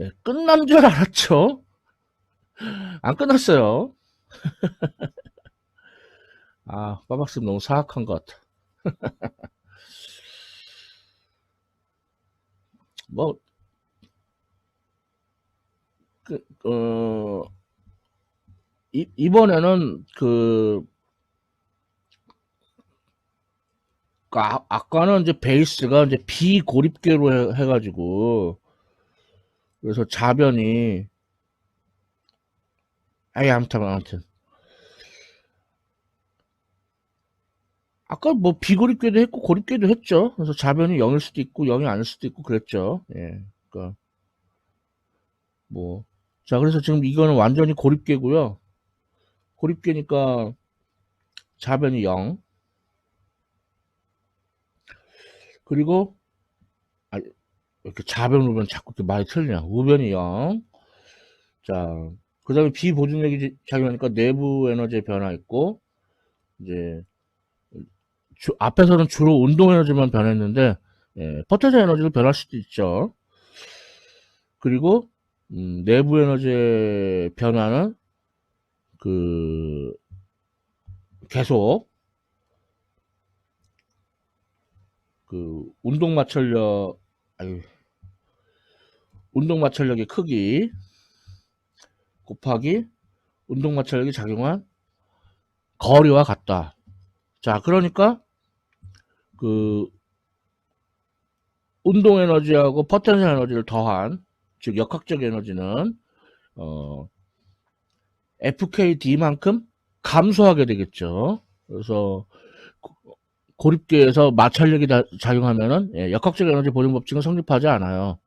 예, 끝난 줄 알았죠. 안 끝났어요. 아, 빠박스님 너무 사악한 것 같아. 뭐, 그, 이번에는 아까는 이제 베이스가 이제 비고립계로 해가지고, 그래서 자변이, 아무튼. 아까 뭐 비고립계도 했고 고립계도 했죠. 그래서 자변이 0일 수도 있고 0이 아닐 수도 있고 그랬죠. 예. 그러니까 뭐. 자, 그래서 지금 이거는 완전히 고립계고요. 고립계니까 자변이 0. 그리고, 아, 이렇게 자변 우변 자꾸 이렇게 말이 틀리냐. 우변이 0. 자, 그 다음에 비보존력이 작용하니까 내부 에너지의 변화 있고, 이제, 앞에서는 주로 운동 에너지만 변했는데, 예, 포텐셜 에너지도 변할 수도 있죠. 그리고, 내부 에너지의 변화는, 그, 계속, 운동 마찰력, 아유, 운동 마찰력의 크기 곱하기 운동 마찰력이 작용한 거리와 같다. 자, 그러니까, 그, 운동 에너지하고 포텐셜 에너지를 더한, 즉, 역학적 에너지는, 어, FKD만큼 감소하게 되겠죠. 그래서, 고립계에서 마찰력이 작용하면은, 예, 역학적 에너지 보존 법칙은 성립하지 않아요.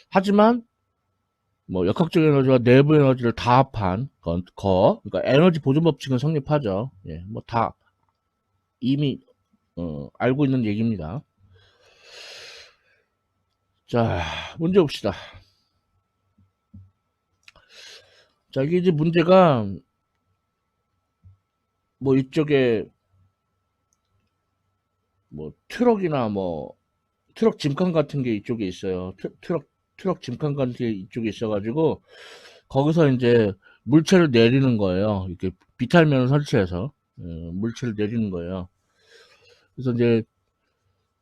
하지만, 뭐, 역학적 에너지와 내부 에너지를 다 합한 그러니까 에너지 보존 법칙은 성립하죠. 예, 뭐, 다 이미, 알고 있는 얘기입니다. 자, 문제 봅시다. 자, 이게 이제 문제가, 뭐, 이쪽에, 뭐, 트럭이나 뭐, 트럭 짐칸 같은 게 이쪽에 있어요. 트럭 짐칸 같은 게 이쪽에 있어가지고, 거기서 이제 물체를 내리는 거예요. 이렇게 비탈면을 설치해서, 물체를 내리는 거예요. 그래서 이제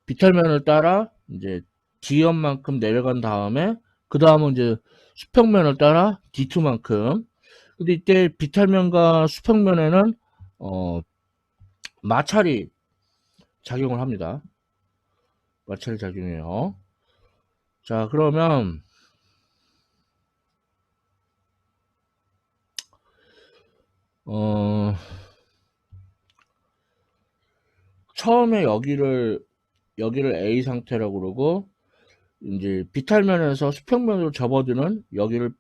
비탈면을 따라, 이제 D연만큼 내려간 다음에, 그 다음은 이제 수평면을 따라 D2만큼. 근데 이때 비탈면과 수평면에는, 어, 마찰이 작용을 합니다. 마찰이 작용해요. 자, 그러면, 어, 처음에 여기를 A 상태라고 그러고, 이제 비탈면에서 수평면으로 접어드는 여기를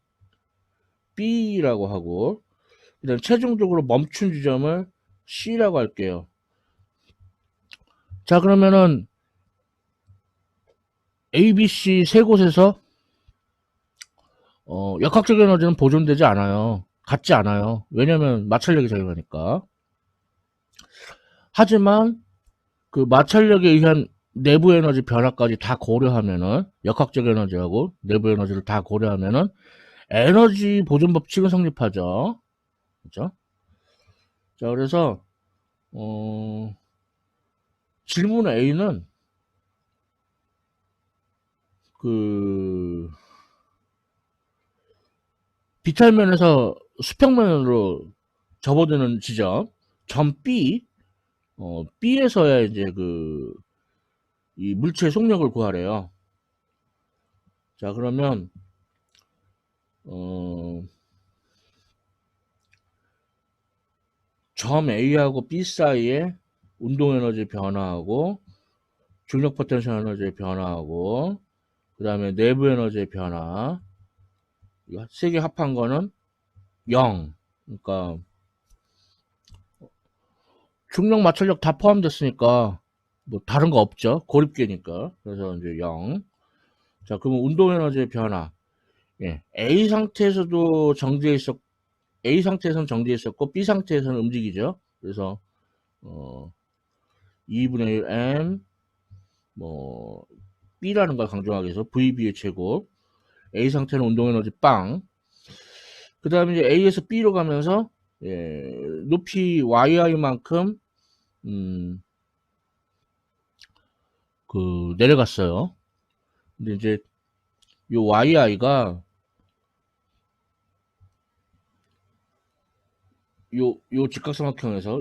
B라고 하고, 그다음 최종적으로 멈춘 지점을 C라고 할게요. 자, 그러면은 A, B, C 세 곳에서 역학적 에너지는 보존되지 않아요. 같지 않아요. 왜냐면 마찰력이 작용하니까. 하지만 그 마찰력에 의한 내부 에너지 변화까지 다 고려하면은 역학적 에너지하고 내부 에너지를 다 고려하면은 에너지 보존 법칙은 성립하죠. 그죠? 자, 그래서 어, 질문 A는 그 비탈면에서 수평면으로 접어드는 지점 점 B B에서야 이제 이 물체의 속력을 구하래요. 자, 그러면 어, 점 A하고 B 사이에 운동 에너지 변화하고 중력 포텐셜 에너지의 변화하고 그다음에 내부 에너지의 변화 세 개 합한 거는 0. 그러니까 중력 마찰력 다 포함됐으니까 뭐 다른 거 없죠. 고립계니까. 그래서 이제 0. 자, 그러면 운동 에너지의 변화. 예. A 상태에서는 정지해 있었고 B 상태에서는 움직이죠. 그래서 어 2분의 1 M 뭐 B라는 걸 강조하기 위해서 VB의 제곱 A 상태는 운동 에너지 빵. 그 다음에 이제 A에서 B로 가면서, 예, 높이 YI만큼, 내려갔어요. 근데 이제, 요 YI가, 요 직각삼각형에서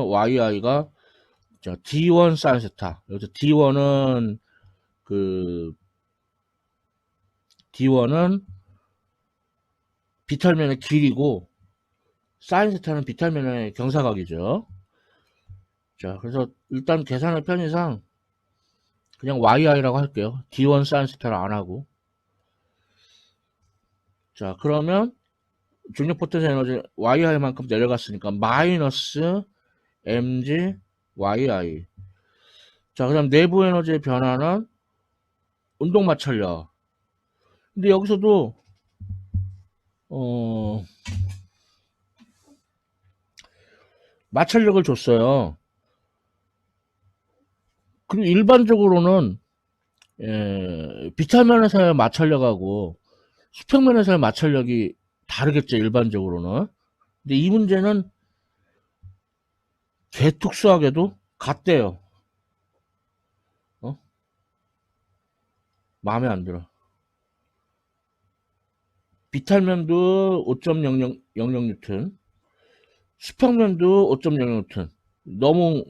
YI가, 자, D1 사인 세타. 여기서 D1은 비탈면의 길이고, 사인 세타는 비탈면의 경사각이죠. 자, 그래서 일단 계산의 편의상 그냥 YI라고 할게요. D1 사인 세타를 안 하고. 자, 그러면 중력 포텐셜 에너지 YI만큼 내려갔으니까 마이너스 mg YI. 자, 그 다음 내부 에너지의 변화는 운동 마찰력. 근데 여기서도 마찰력을 줬어요. 그리고 일반적으로는 비탈면에서의 마찰력하고 수평면에서의 마찰력이 다르겠죠, 일반적으로는. 근데 이 문제는 개특수하게도 같대요. 마음에 안 들어. 비탈면도 5.00뉴턴, 수평면도 5.00뉴턴. 너무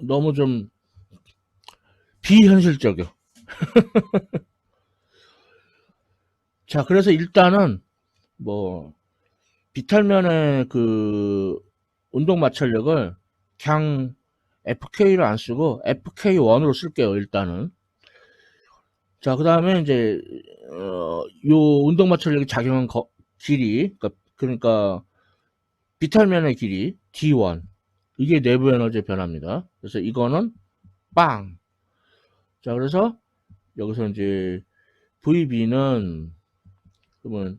너무 좀 비현실적이요. 자, 그래서 일단은 뭐 비탈면의 운동 마찰력을 그냥 FK를 안 쓰고 FK1으로 쓸게요, 일단은. 자, 그 다음에 이제 요 운동 마찰력이 작용한 길이, 그러니까 비탈면의 길이 D1, 이게 내부 에너지의 변화입니다. 그래서 이거는 빵. 자, 그래서 여기서 이제 VB는 그러면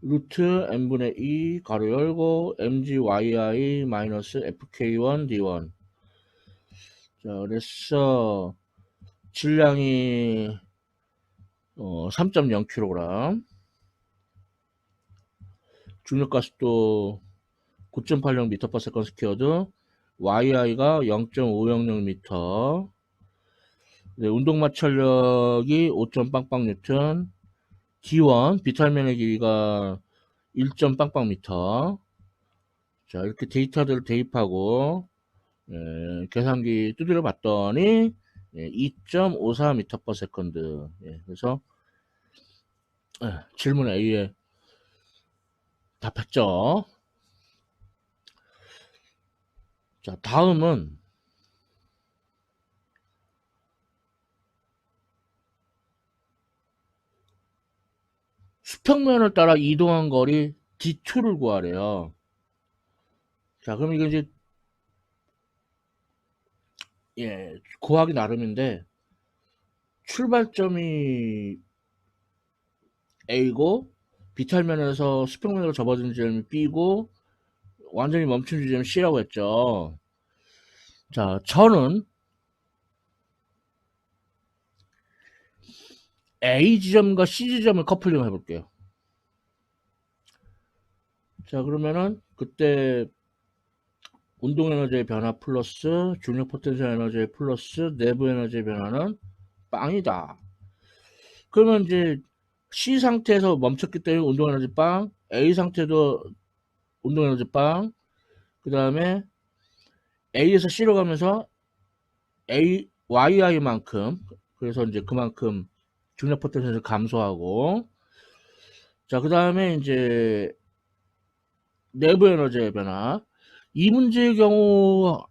루트 n분의 2 가로 열고 mgyi 마이너스 fk1 d1. 자, 그래서 질량이 3.0kg, 중력가속도 9.80m/s 스퀘어드, yi가 0.500m, 네, 운동 마찰력이 5. 빵빵 뉴턴, D1 비탈면의 길이가 1. 빵빵 미터. 자, 이렇게 데이터들을 대입하고 계산기 두드려 봤더니 2.54m/s. 그래서 질문 A에 답했죠. 자, 다음은 수평면을 따라 이동한 거리 D2를 구하래요. 자, 그럼 이게 이제 구하기 나름인데 출발점이 A고 비탈면에서 수평면으로 접어진 지점이 B고 완전히 멈춘 지점이 C라고 했죠. 자, 저는 A 지점과 C 지점을 커플링 해볼게요. 자, 그러면은 그때 운동 에너지의 변화 플러스 중력 포텐셜 에너지의 플러스 내부 에너지의 변화는 빵이다. 그러면 이제 C 상태에서 멈췄기 때문에 운동 에너지 빵, A 상태도 운동 에너지 빵, 그 다음에 A에서 C로 가면서 YI만큼, 그래서 이제 그만큼 중력 포텐셜을 감소하고, 자, 그 다음에 이제 내부 에너지의 변화. 이 문제의 경우는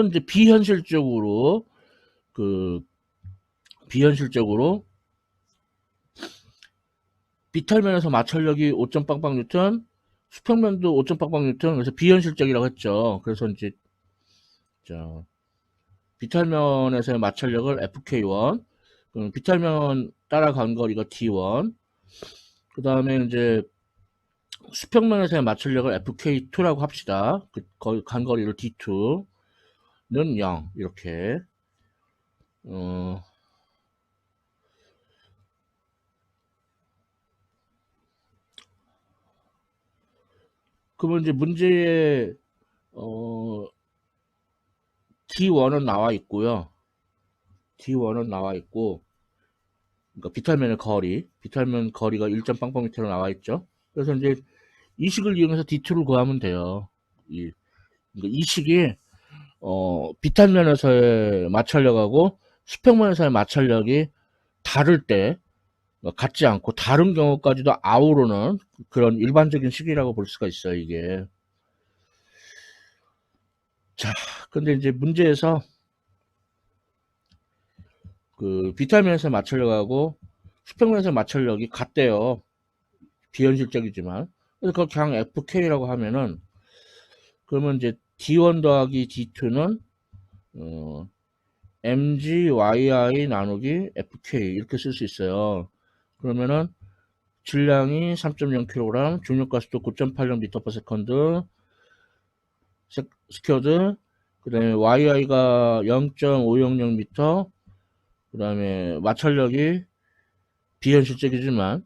이제 비현실적으로 비탈면에서 마찰력이 5. 빵빵 뉴턴, 수평면도 5. 빵빵 뉴턴, 그래서 비현실적이라고 했죠. 그래서 이제 자, 비탈면에서의 마찰력을 FK1, 비탈면 따라간 거리가 T1, 그 다음에 이제 수평면에서의 마찰력을 FK2라고 합시다. 간 거리를 D2는 0, 이렇게. 어, 그러면 이제 문제에, 어, D1은 나와 있고요. D1은 나와 있고, 그러니까 비탈면 거리가 1.빵빵미터로 나와 있죠. 그래서 이제 이 식을 이용해서 D2를 구하면 돼요. 그러니까 이 식이, 비탈면에서의 마찰력하고 수평면에서의 마찰력이 다를 때, 같지 않고 다른 경우까지도 아우르는 그런 일반적인 식이라고 볼 수가 있어요, 이게. 자, 근데 이제 문제에서 그 비탈면에서 마찰력하고 수평면에서 마찰력이 같대요. 비현실적이지만. 그래서 그걸 그냥 FK라고 하면은, 그러면 이제 D1 더하기 D2는 mgyi 나누기 fk 이렇게 쓸 수 있어요. 그러면은 질량이 3.0kg, 중력가속도 9.80m/s, 스퀘어드, 그 다음에 yi가 0.500m, 그 다음에 마찰력이 비현실적이지만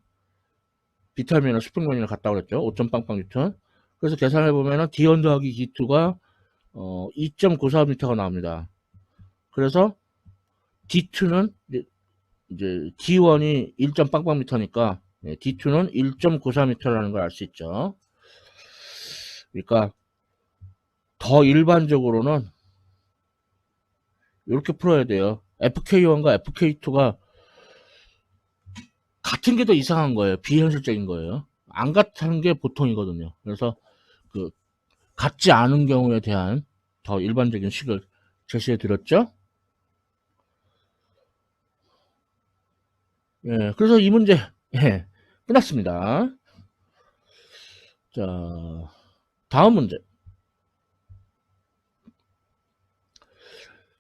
비탈면이나 수평면이나 같다고 그랬죠. 5.빵빵 뉴턴. 그래서 계산해 보면은 D1 더하기 D2가 2.94m가 나옵니다. 그래서 D2는 이제 D1이 1.빵빵미터니까 D2는 1.94m라는 걸 알 수 있죠. 그러니까 더 일반적으로는 이렇게 풀어야 돼요. FK1과 FK2가 같은 게 더 이상한 거예요. 비현실적인 거예요. 안 같은 게 보통이거든요. 그래서 그 같지 않은 경우에 대한 더 일반적인 식을 제시해 드렸죠. 예, 그래서 이 문제 끝났습니다. 자, 다음 문제.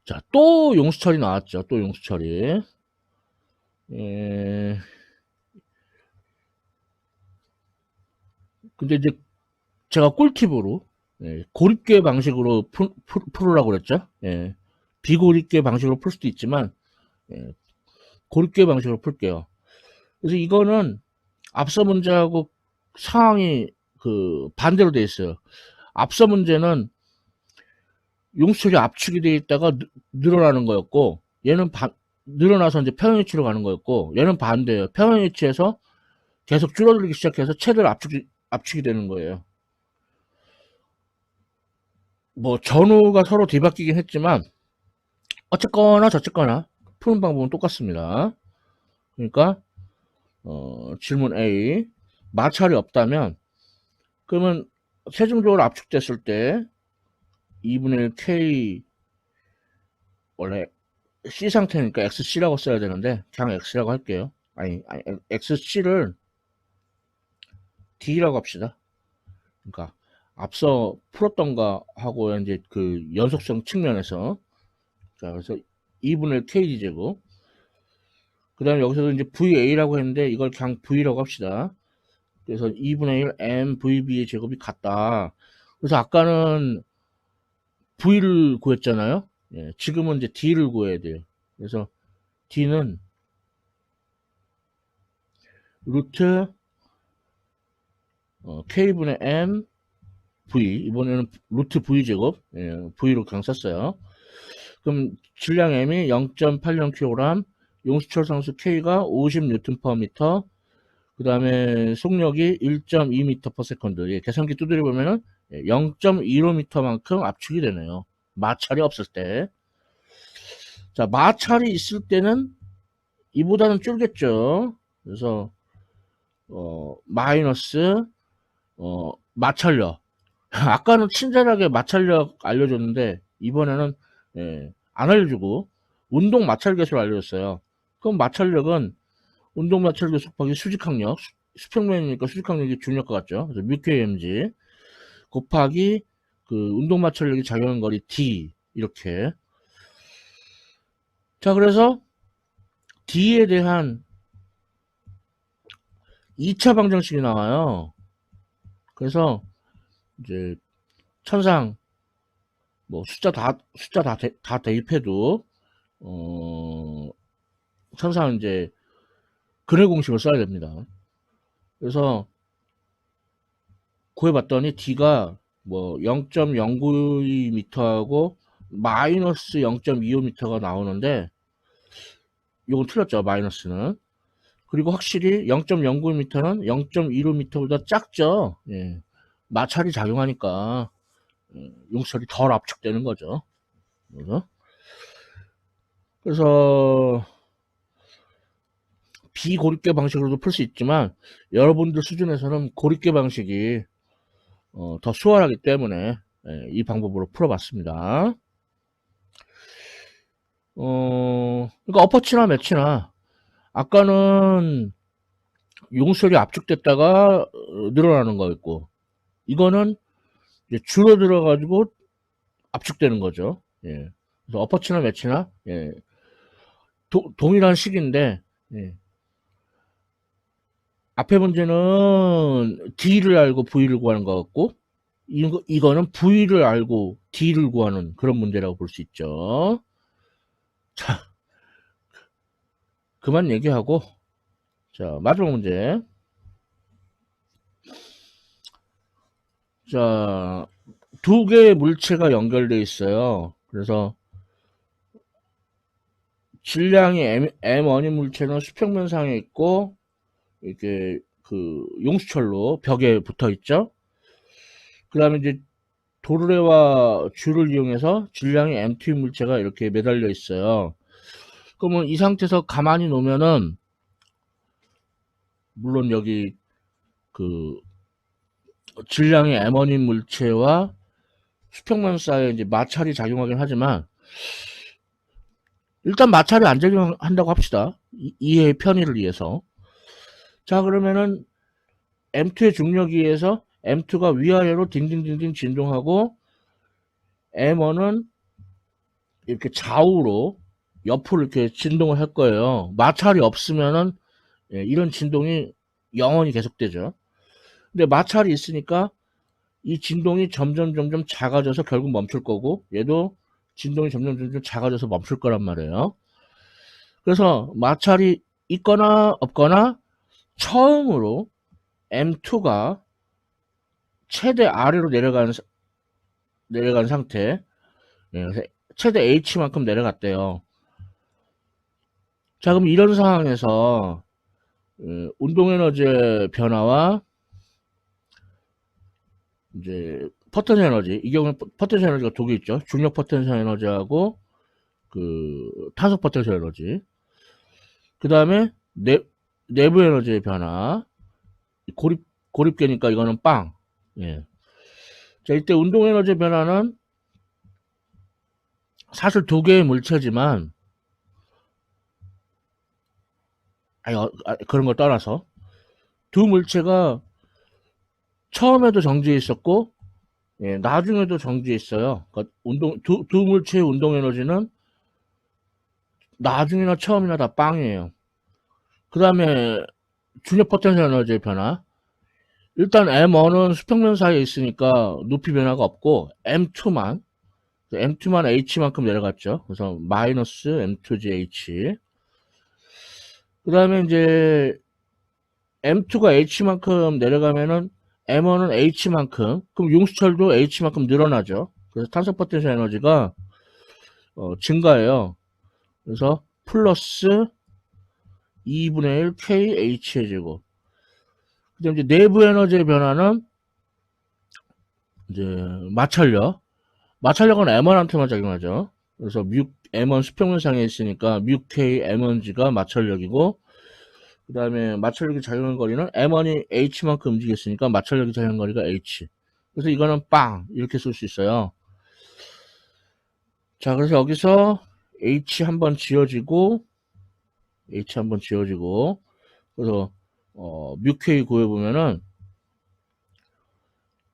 자, 또 용수철이 나왔죠. 또 용수철이. 예, 근데 이제 제가 꿀팁으로 고립계 방식으로 풀으라고 그랬죠. 예, 비고립계 방식으로 풀 수도 있지만 예, 고립계 방식으로 풀게요. 그래서 이거는 앞서 문제하고 상황이 그 반대로 돼 있어요. 앞서 문제는 용수철이 압축이 돼 있다가 늘어나는 거였고 얘는 늘어나서 이제 평형위치로 가는 거였고 얘는 반대예요. 평형위치에서 계속 줄어들기 시작해서 최대로 압축이 되는 거예요. 뭐 전후가 서로 뒤바뀌긴 했지만 어쨌거나 저쨌거나 푸는 방법은 똑같습니다. 그러니까 질문 A, 마찰이 없다면 그러면 최종적으로 압축됐을 때 2분의 1 K, 원래 C 상태니까 XC라고 써야 되는데 그냥 X라고 할게요. 아니 XC를 D라고 합시다. 그러니까 앞서 풀었던 거 하고 이제 그 연속성 측면에서, 자 그래서 2분의 KD 제곱, 그 다음에 여기서도 이제 VA라고 했는데 이걸 그냥 V라고 합시다. 그래서 2분의 1 MVB의 제곱이 같다. 그래서 아까는 V를 구했잖아요. 예, 지금은 이제 D를 구해야 돼요. 그래서 D는 루트 K분의 M V, 이번에는 루트 V 제곱, 예, V로 그냥 썼어요. 그럼 질량 M이 0.80kg, 용수철 상수 K가 50N/m, 그 다음에 속력이 1.2m/s. 예, 계산기 두드려 보면은 0.15m만큼 압축이 되네요. 마찰이 없을 때. 자, 마찰이 있을 때는 이보다는 줄겠죠. 그래서 마이너스 마찰력. 아까는 친절하게 마찰력 알려줬는데 이번에는 안 알려주고 운동 마찰 계수를 알려줬어요. 그럼 마찰력은 운동 마찰 계수 곱하기 수직항력, 수평면이니까 수직항력이 중력과 같죠. 그래서 뮤KMG 곱하기 그 운동 마찰력이 작용한 거리 D, 이렇게. 자, 그래서 D에 대한 2차 방정식이 나와요. 그래서 이제 천상 뭐 숫자 다 대입해도 항상 이제 근해 공식을 써야 됩니다. 그래서 구해봤더니 D가 뭐 0.092m하고 마이너스 0.25m가 나오는데 이건 틀렸죠. 마이너스는. 그리고 확실히 0.092m는 0.15m보다 작죠. 예. 마찰이 작용하니까 용설이 덜 압축되는 거죠. 그래서 비고립계 방식으로도 풀 수 있지만 여러분들 수준에서는 고립계 방식이 더 수월하기 때문에 이 방법으로 풀어봤습니다. 그러니까 어퍼치나 매치나 아까는 용설이 압축됐다가 늘어나는 거였고 이거는 이제 줄어들어 가지고 압축되는 거죠. 예. 그래서 어퍼치나 매치나 예. 동일한 식인데 예. 앞에 문제는 D를 알고 V를 구하는 것 같고 이거는 V를 알고 D를 구하는 그런 문제라고 볼 수 있죠. 자, 그만 얘기하고 자 마지막 문제. 자, 두 개의 물체가 연결되어 있어요. 그래서 질량이 M1인 물체는 수평면상에 있고 이렇게 그 용수철로 벽에 붙어 있죠. 그 다음에 이제 도르래와 줄을 이용해서 질량이 M2인 물체가 이렇게 매달려 있어요. 그러면 이 상태에서 가만히 놓으면은 물론 여기 그 질량이 M1인 물체와 수평면 사이에 이제 마찰이 작용하긴 하지만 일단 마찰이 안 작용한다고 합시다. 이해의 편의를 위해서. 자, 그러면은 M2의 중력에 의해서 M2가 위아래로 딩딩딩딩 진동하고 M1은 이렇게 좌우로 옆으로 이렇게 진동을 할 거예요. 마찰이 없으면은 이런 진동이 영원히 계속되죠. 근데 마찰이 있으니까 이 진동이 점점 작아져서 결국 멈출 거고 얘도 진동이 점점 작아져서 멈출 거란 말이에요. 그래서 마찰이 있거나 없거나 처음으로 M2가 최대 아래로 내려간 상태, 그래서 최대 H만큼 내려갔대요. 자, 그럼 이런 상황에서 운동에너지의 변화와 이제 포텐셜 에너지, 이 경우는 포텐셜 에너지가 두 개 있죠. 중력 포텐셜 에너지하고 그 탄소 포텐셜 에너지. 그 다음에 내부 에너지의 변화, 고립계니까 이거는 빵. 예. 자, 이때 운동 에너지 변화는 사실 두 개의 물체지만, 그런 걸 떠나서 두 물체가 처음에도 정지해 있었고, 예, 나중에도 정지해 있어요. 그러니까 두 물체의 운동 에너지는 나중이나 처음이나 다 빵이에요. 그 다음에 중력 포텐셜 에너지의 변화. 일단 M1은 수평면 사이에 있으니까 높이 변화가 없고, M2만 H만큼 내려갔죠. 그래서 마이너스 M2GH. 그 다음에 이제 M2가 H만큼 내려가면은 M1은 H만큼, 그럼 용수철도 H만큼 늘어나죠. 그래서 탄소 포텐셜 에너지가 증가해요. 그래서 플러스 2분의 1 KH의 제곱. 그다음 이제 내부 에너지의 변화는 이제 마찰력. 마찰력은 M1한테만 작용하죠. 그래서 M1 수평면상에 있으니까 K M1G가 마찰력이고, 그 다음에 마찰력이 작용한 거리는 M1이 H만큼 움직였으니까 마찰력이 작용한 거리가 H. 그래서 이거는 빵 이렇게 쓸 수 있어요. 자, 그래서 여기서 H 한번 지워지고 그래서 K 구해보면은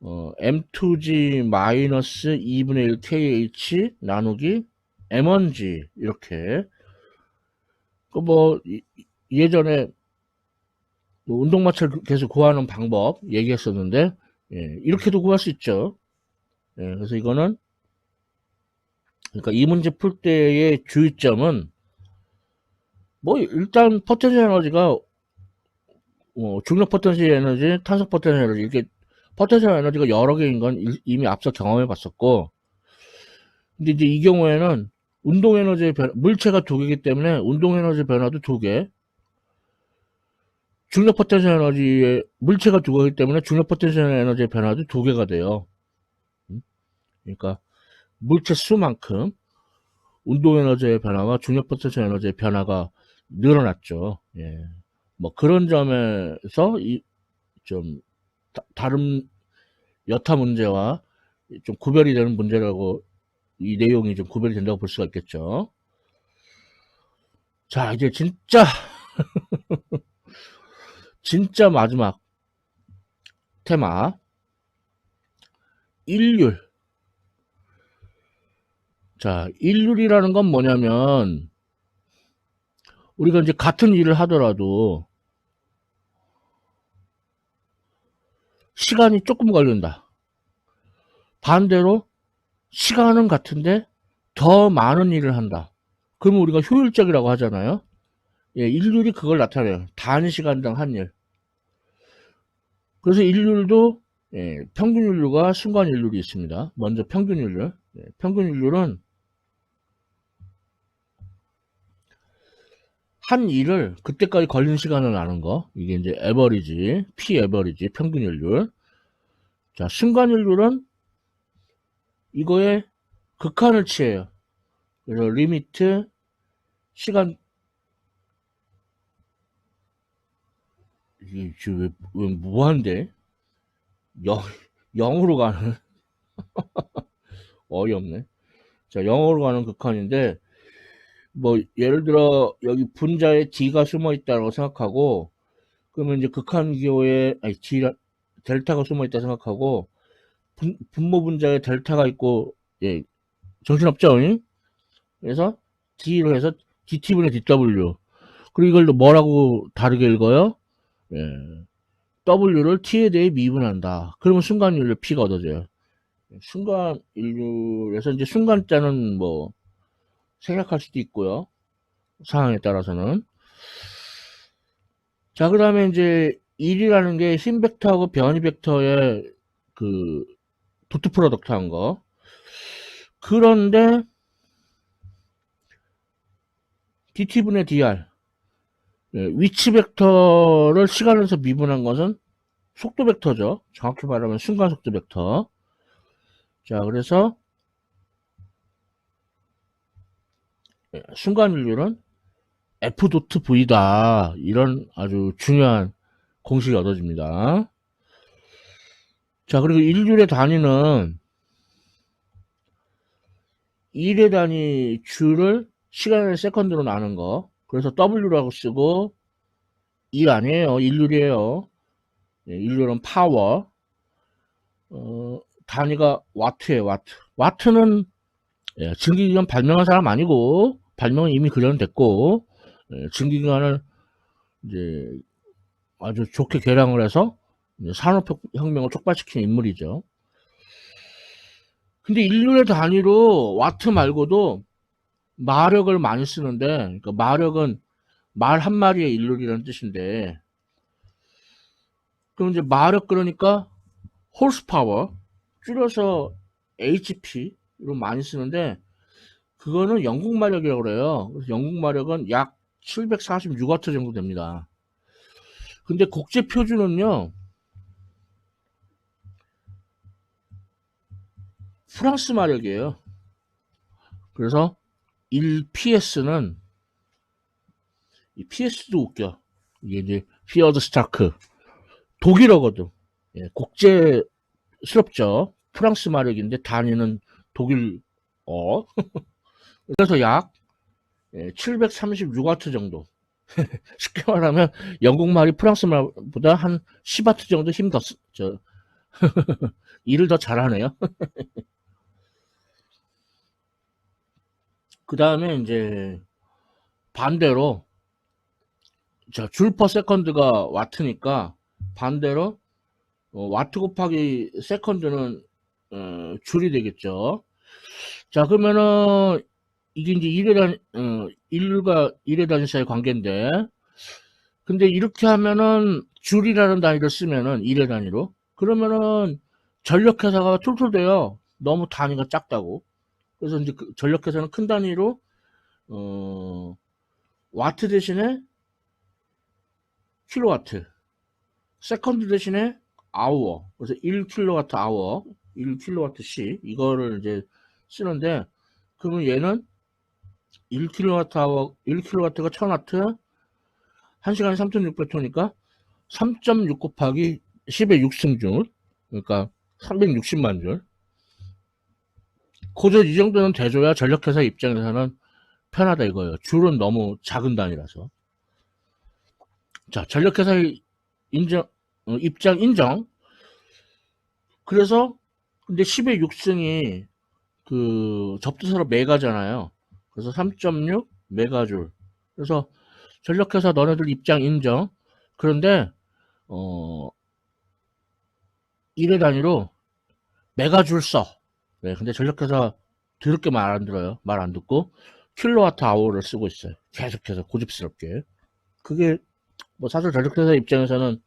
M2G 마이너스 2분의 1 KH 나누기 M1G 이렇게. 뭐 예전에 뭐 운동마찰 계속 구하는 방법 얘기했었는데, 예, 이렇게도 구할 수 있죠. 예, 그래서 이거는 그러니까 이 문제 풀 때의 주의점은 뭐 일단 포텐셜 에너지가 중력 포텐셜 에너지, 탄소 포텐셜 에너지 이렇게 포텐셜 에너지가 여러 개인 건 이미 앞서 경험해 봤었고, 근데 이제 이 경우에는 운동 에너지의 물체가 두 개이기 때문에 운동 에너지 변화도 두 개, 중력 포텐셜 에너지의 물체가 두 개이기 때문에 중력 포텐셜 에너지의 변화도 두 개가 돼요. 그러니까 물체 수만큼 운동 에너지의 변화와 중력 포텐셜 에너지의 변화가 늘어났죠. 예. 뭐 그런 점에서 좀 다른 여타 문제와 좀 구별이 되는 문제라고, 이 내용이 좀 구별이 된다고 볼 수가 있겠죠. 자, 이제 진짜 마지막 테마, 일률. 자, 일률이라는 건 뭐냐면 우리가 이제 같은 일을 하더라도 시간이 조금 걸린다. 반대로 시간은 같은데 더 많은 일을 한다. 그러면 우리가 효율적이라고 하잖아요. 예, 일률이 그걸 나타내요. 단시간당 한 일. 그래서 일률도 평균인율과 순간인율이 있습니다. 먼저 평균인율. 평균인율은 한 일을 그때까지 걸린 시간을 아는 거. 이게 이제 에버리지, P 에버리지, 평균인율. 자, 순간인율은 이거에 극한을 취해요. 그래서 리미트, 시간, 이게 왜 무한대? 0, 0으로 가는, 어이없네. 자, 0으로 가는 극한인데, 뭐, 예를 들어, 여기 분자에 D가 숨어 있다고 생각하고, 그러면 이제 극한 기호에, 아니, 델타가 숨어 있다 생각하고, 분모 분자에 델타가 있고, 예, 정신없죠? 잉? 그래서 D로 해서 DT분의 DW. 그리고 이걸 또 뭐라고 다르게 읽어요? 예, W를 T에 대해 미분한다. 그러면 순간인율 P가 얻어져요. 순간인율에서 이제 순간자는 뭐, 생략할 수도 있고요. 상황에 따라서는. 자, 그 다음에 이제 1이라는 게 힘 벡터하고 변이 벡터의 그 도트 프로덕트 한 거. 그런데 dt분의 dr, 위치 벡터를 시간에서 미분한 것은 속도 벡터죠. 정확히 말하면 순간 속도 벡터. 자, 그래서 순간인율은 f 도트 v다. 이런 아주 중요한 공식이 얻어집니다. 자, 그리고 일률의 단위는 1의 단위 주를 시간을 세컨드로 나눈 거. 그래서 W라고 쓰고, 1 아니에요. 일률이에요. 일률은 파워. 단위가 와트예요, 와트. 와트는 증기기관 발명한 사람 아니고, 발명은 이미 그전 됐고, 증기기관을 이제 아주 좋게 개량을 해서 산업혁명을 촉발시킨 인물이죠. 근데 인륜의 단위로 와트 말고도 마력을 많이 쓰는데, 그러니까 마력은 말 한 마리의 인륜이라는 뜻인데, 그럼 이제 마력 그러니까 홀스파워 줄여서 HP로 많이 쓰는데, 그거는 영국 마력이라고 그래요. 그래서 영국 마력은 약 746와트 정도 됩니다. 근데 국제 표준은요, 프랑스 마력이에요. 그래서 1PS는, 이 PS도 웃겨. 이게 이제 피어드 스타크. 독일어거든. 예, 국제스럽죠. 프랑스 마력인데 단위는 독일어. 그래서 약 736와트 정도. 쉽게 말하면 영국 말이 프랑스 말보다 한 10와트 정도 힘 더, 일을 더 잘하네요. 그 다음에 이제 반대로, 자, 줄 퍼 세컨드가 와트니까 반대로 와트 곱하기 세컨드는 줄이 되겠죠. 자, 그러면은, 이게 이제 1과 1의 단위 사이의 관계인데, 근데 이렇게 하면은, 줄이라는 단위를 쓰면은, 1의 단위로. 그러면은, 전력회사가 툴툴대요. 너무 단위가 작다고. 그래서 이제 그 전력회사는 큰 단위로, 어, 와트 대신에 킬로와트, 세컨드 대신에 아워. 그래서 1킬로와트 아워, 1킬로와트 시, 이거를 이제 쓰는데, 그러면 얘는 1킬로와트 아워, 1킬로와트가 1000와트, 1시간에 3600초니까 3.6 곱하기 10의 6승줄, 그러니까 360만 줄. 고저 이 정도는 돼줘야 전력회사 입장에서는 편하다 이거예요. 줄은 너무 작은 단위라서. 자, 전력회사 인정, 입장 인정. 그래서 근데 10의 6승이 그 접두사로 메가잖아요. 그래서 3.6 메가줄. 그래서 전력회사 너네들 입장 인정. 그런데 1회 단위로 메가줄 써. 네, 근데 전력회사 더럽게 말 안 들어요. 말 안 듣고 킬로와트 아워를 쓰고 있어요. 계속해서 고집스럽게. 그게 뭐 사실 전력회사 입장에서는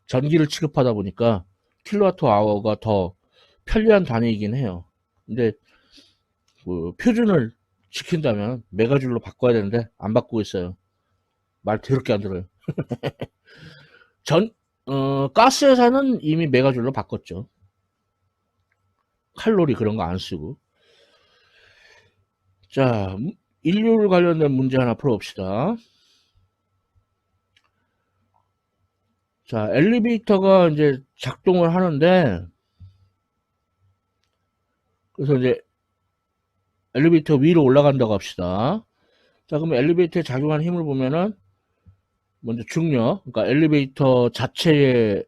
전기를 취급하다 보니까 킬로와트 아워가 더 편리한 단위이긴 해요. 근데 그 표준을 지킨다면 메가줄로 바꿔야 되는데 안 바꾸고 있어요. 말 더럽게 안 들어요. 전 가스 회사는 이미 메가줄로 바꿨죠. 칼로리 그런 거 안 쓰고. 자, 인류를 관련된 문제 하나 풀어봅시다. 자, 엘리베이터가 이제 작동을 하는데, 그래서 이제 엘리베이터 위로 올라간다고 합시다. 자, 그러면 엘리베이터에 작용하는 힘을 보면은, 먼저 중력, 그러니까 엘리베이터 자체의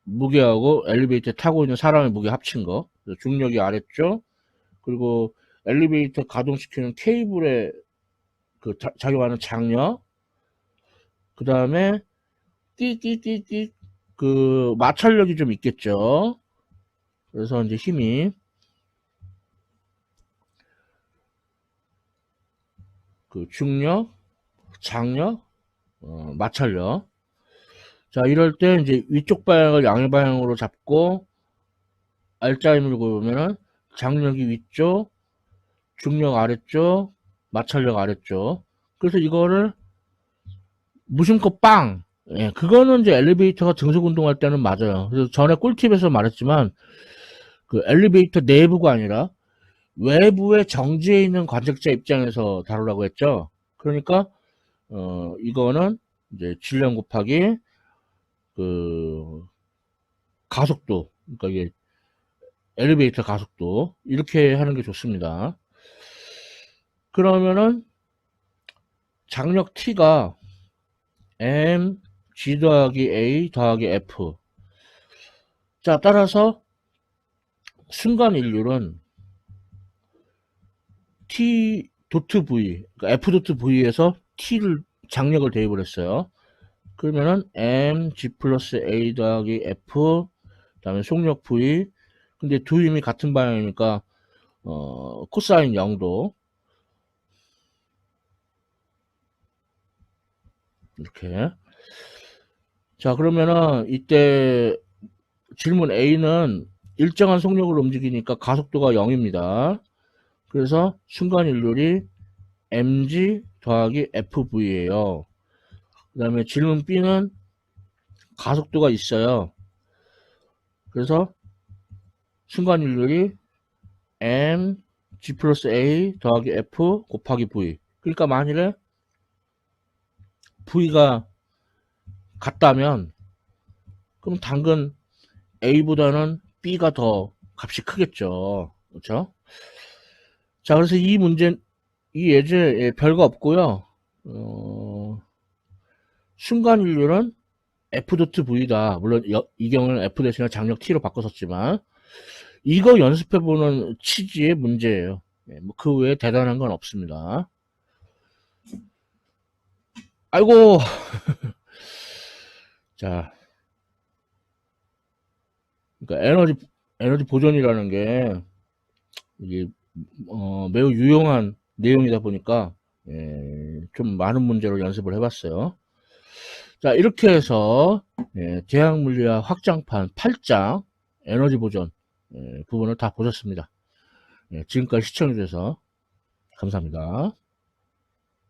무게하고 엘리베이터에 타고 있는 사람의 무게 합친 거. 중력이 아래쪽, 그리고 엘리베이터 가동시키는 케이블에 그 작용하는 장력, 그 다음에 띠띠띠띠 그 마찰력이 좀 있겠죠. 그래서 이제 힘이 그 중력, 장력, 마찰력. 자, 이럴 때 이제 위쪽 방향을 양의 방향으로 잡고 R자 힘을 보면은 장력이 위쪽, 중력 아래쪽, 마찰력 아래쪽. 그래서 이거를 무심코 빵! 예, 그거는 이제 엘리베이터가 등속 운동할 때는 맞아요. 그래서 전에 꿀팁에서 말했지만 그 엘리베이터 내부가 아니라 외부에 정지해 있는 관측자 입장에서 다루라고 했죠. 그러니까 이거는 이제 질량 곱하기 그 가속도, 그러니까 이게 엘리베이터 가속도 이렇게 하는 게 좋습니다. 그러면은 장력 T가 m g 더하기 a 더하기 f. 자, 따라서 순간 인율은 t 도트 v, 그러니까 f 도트 v에서 t를 장력을 대입을 했어요. 그러면은 mg 플러스 a 더하기 f, 그다음에 속력 v. 근데 두 힘이 같은 방향이니까 코사인 0도 이렇게. 자, 그러면은 이때 질문 A는 일정한 속력으로 움직이니까 가속도가 0입니다. 그래서 순간 일률이 mg 더하기 fv예요. 그 다음에 질문 B는 가속도가 있어요. 그래서 순간 일률이 mg 플러스 a 더하기 f 곱하기 v. 그러니까 만일에 v가 같다면 그럼 당근 A보다는 B가 더 값이 크겠죠. 그렇죠? 자, 그래서 이 예제 별거 없고요. 순간 인류는 F.V다. 물론 이 경우는 F 대신에 장력 T로 바꿨었지만 이거 연습해보는 취지의 문제예요. 뭐그 외에 대단한 건 없습니다. 아이고. 자, 그러니까 에너지 보존이라는 게 이게 매우 유용한 내용이다 보니까 좀 많은 문제로 연습을 해봤어요. 자, 이렇게 해서 대학물리학 확장판 8장 에너지 보존 부분을 다 보셨습니다. 지금까지 시청해주셔서 감사합니다.